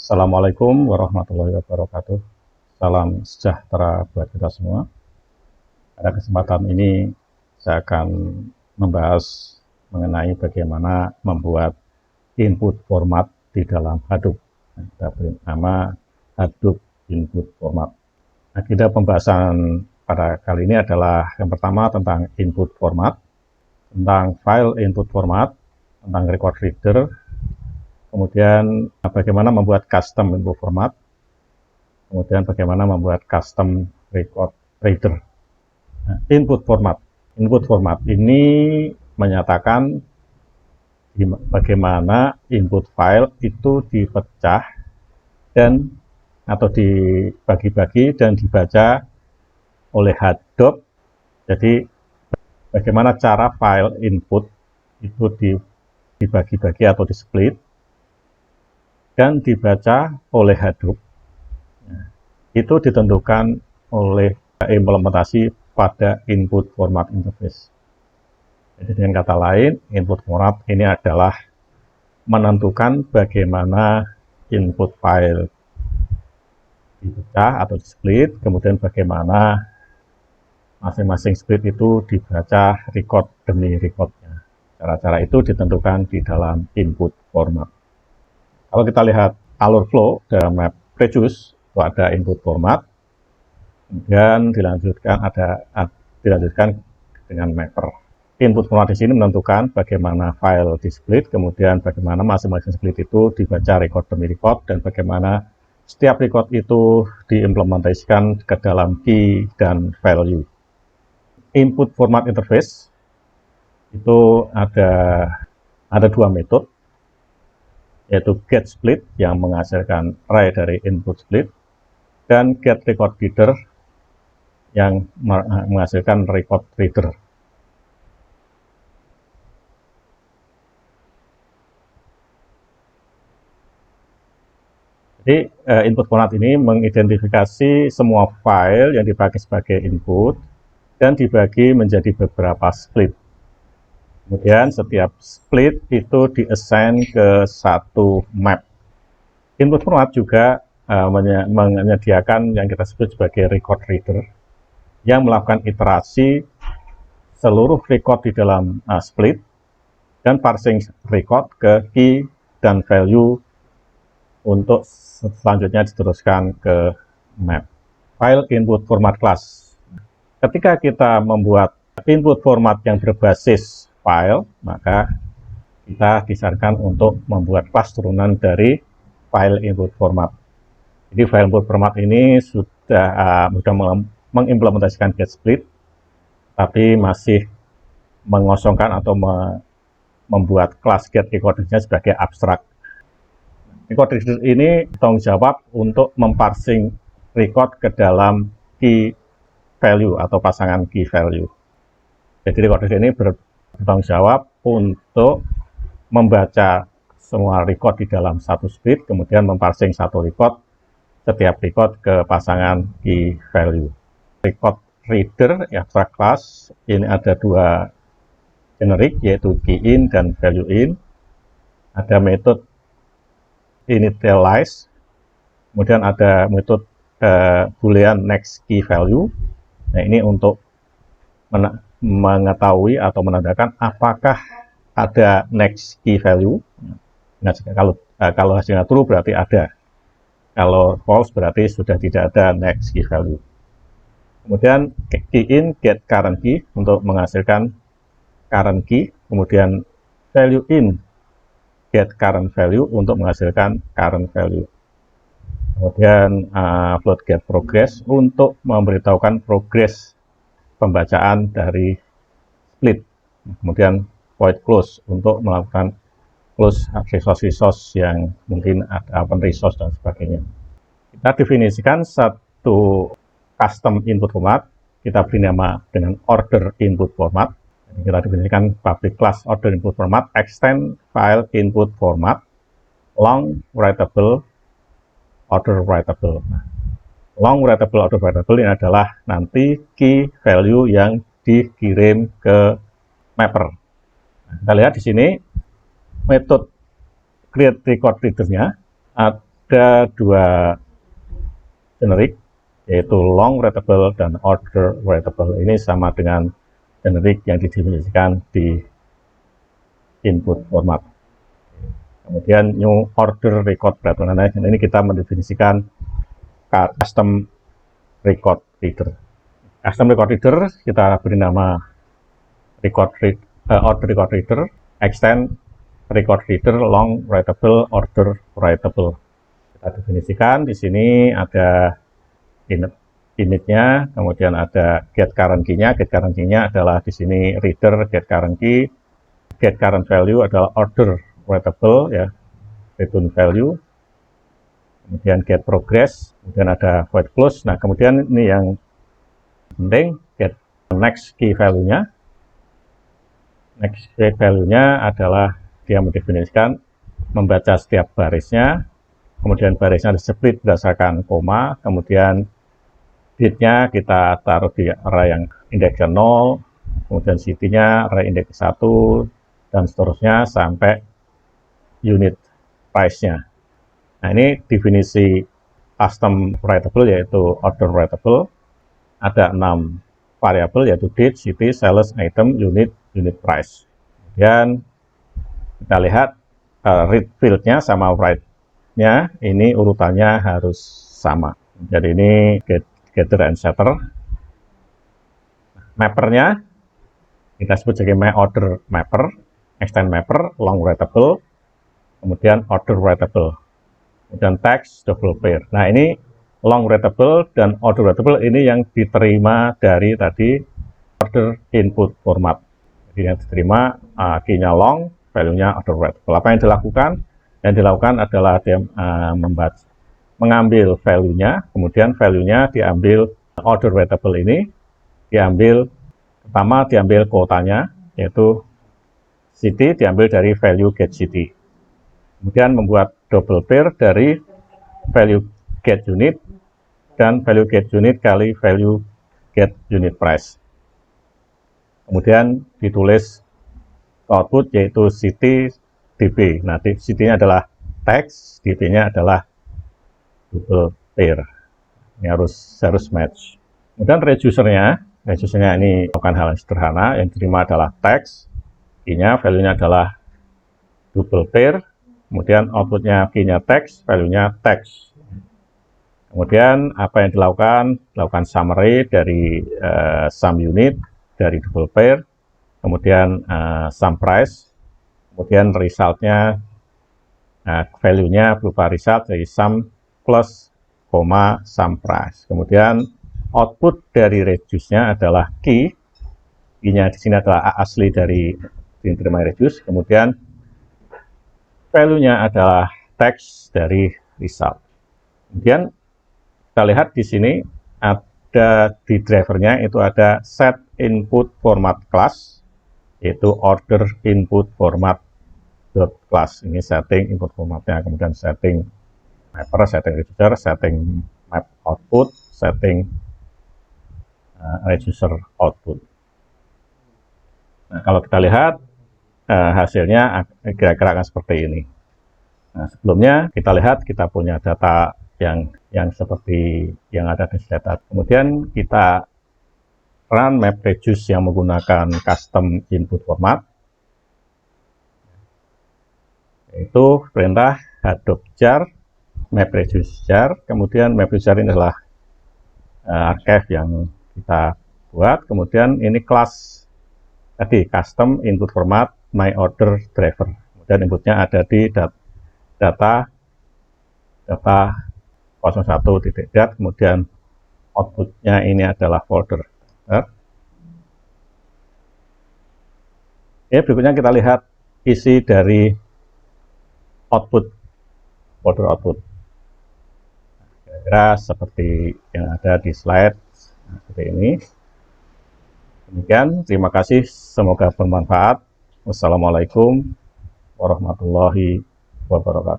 Assalamualaikum warahmatullahi wabarakatuh. Salam sejahtera buat kita semua. Pada kesempatan ini saya akan membahas mengenai bagaimana membuat input format di dalam Hadoop. Kita beri nama Hadoop Input Format. Agenda pembahasan pada kali ini adalah yang pertama tentang input format, tentang file input format, tentang record reader, kemudian bagaimana membuat custom input format, kemudian bagaimana membuat custom record reader. Nah, input format ini menyatakan bagaimana input file itu dipecah dan atau dibagi-bagi dan dibaca oleh Hadoop. Jadi bagaimana cara file input itu dibagi-bagi atau di-split dan dibaca oleh Hadoop. Itu ditentukan oleh implementasi pada input format interface. Jadi dengan kata lain, input format ini adalah menentukan bagaimana input file dipecah atau di-split, kemudian bagaimana masing-masing split itu dibaca record demi recordnya. Cara-cara itu ditentukan di dalam input format. Kalau kita lihat alur flow dalam map previous, itu ada input format, kemudian dilanjutkan dengan mapper. Input format di sini menentukan bagaimana file di-split, kemudian bagaimana masing-masing split itu dibaca record demi record, dan bagaimana setiap record itu diimplementasikan ke dalam key dan value. Input format interface itu ada dua metode, yaitu get split yang menghasilkan array dari input split dan get record reader yang menghasilkan record reader. Jadi input format ini mengidentifikasi semua file yang dipakai sebagai input dan dibagi menjadi beberapa split. Kemudian setiap split itu di-assign ke satu map. Input format juga menyediakan yang kita sebut sebagai record reader yang melakukan iterasi seluruh record di dalam split dan parsing record ke key dan value untuk selanjutnya diteruskan ke map. File input format class. Ketika kita membuat input format yang berbasis file, maka kita disarankan untuk membuat kelas turunan dari file input format. Jadi file input format ini sudah mengimplementasikan get split, tapi masih mengosongkan atau membuat kelas get recorder-nya sebagai abstrak. Record reader ini bertanggung jawab untuk memparsing record ke dalam key value atau pasangan key value. Jadi record reader ini bertanggung jawab untuk membaca semua record di dalam satu split, kemudian memparsing satu record, setiap record ke pasangan key value. Record reader abstract class ini ada dua generik, yaitu key in dan value in. Ada metode initialize, kemudian ada metode boolean next key value. Nah, ini untuk mengetahui atau menandakan apakah ada next key value. Nah, kalau hasilnya true berarti ada, kalau false berarti sudah tidak ada next key value. Kemudian key in get current key untuk menghasilkan current key, kemudian value in get current value untuk menghasilkan current value. Kemudian float get progress untuk memberitahukan progres pembacaan dari split. Kemudian void close untuk melakukan close resource yang mungkin ada open resource dan sebagainya. Kita definisikan satu custom input format, kita beri nama dengan order input format. Kita definisikan public class order input format, extend file input format, long writable, order writable. Nah, long writable, order writable ini adalah nanti key value yang dikirim ke mapper. Nah, kita lihat di sini metode create record reader-nya ada dua generik, yaitu long writable dan order writable. Ini sama dengan generik yang didefinisikan di input format. Kemudian new order record writable. Nah, ini kita mendefinisikan custom record reader. Custom record reader kita beri nama order record reader, extend record reader long writable order writable. Kita definisikan di sini ada initnya, kemudian ada get current key-nya. Get current key-nya adalah di sini reader get current key. Get current value adalah order writable, ya, return value. Kemudian get progress, kemudian ada void close. Nah, kemudian ini yang penting, get next key value-nya. Next key value-nya adalah dia mendefinisikan membaca setiap barisnya, kemudian barisnya di-split berdasarkan koma, kemudian bitnya kita taruh di array yang indeksnya 0, kemudian city-nya array indeks 1, dan seterusnya sampai unit price-nya. Nah, ini definisi custom writable, yaitu order writable. Ada 6 variabel, yaitu date, city, sales, item, unit, unit price. Kemudian kita lihat read field-nya sama write-nya, ini urutannya harus sama. Jadi ini getter and setter. Mapper-nya kita sebut sebagai my order mapper, extend mapper, long writable, kemudian order writable, kemudian text double pair. Nah, ini long writable dan order writable ini yang diterima dari tadi order input format. Jadi yang diterima key-nya long, value-nya order writable. Apa yang dilakukan? Yang dilakukan adalah dia mengambil value-nya, kemudian value-nya diambil order writable ini, pertama diambil kuotanya, yaitu city diambil dari value get city. Kemudian membuat double pair dari value get unit dan value get unit kali value get unit price. Kemudian ditulis output, yaitu city db. Nah, city-nya adalah text, db-nya adalah double pair. Ini harus match. Kemudian reducer-nya ini bukan hal yang sederhana. Yang diterima adalah text, key-nya, value-nya adalah double pair. Kemudian outputnya key-nya text, value-nya text. Kemudian apa yang dilakukan? Lakukan summary dari sum unit dari double pair, kemudian sum price, kemudian result-nya, value-nya berupa result dari sum plus, koma, sum price. Kemudian output dari reduce-nya adalah key-nya di sini adalah asli dari diterima reduce, kemudian value-nya adalah text dari result. Kemudian kita lihat di sini ada di drivernya itu ada set input format class, yaitu order input format dot class. Ini setting input formatnya, kemudian setting mapper, setting reducer, setting map output, setting reducer output. Nah, kalau kita lihat hasilnya kira-kira akan seperti ini. Nah, sebelumnya kita lihat kita punya data yang seperti yang ada di data. Kemudian kita run map reduce yang menggunakan custom input format, yaitu perintah hadop jar map reduce jar. Kemudian map reduce jar ini adalah archive yang kita buat. Kemudian ini kelas tadi custom input format my order driver. Kemudian inputnya ada di data 01.dat, kemudian outputnya ini adalah folder. Oke, berikutnya kita lihat isi dari output, folder output. Kira-kira seperti yang ada di slide seperti ini. Demikian, terima kasih, semoga bermanfaat. Wassalamualaikum warahmatullahi wabarakatuh.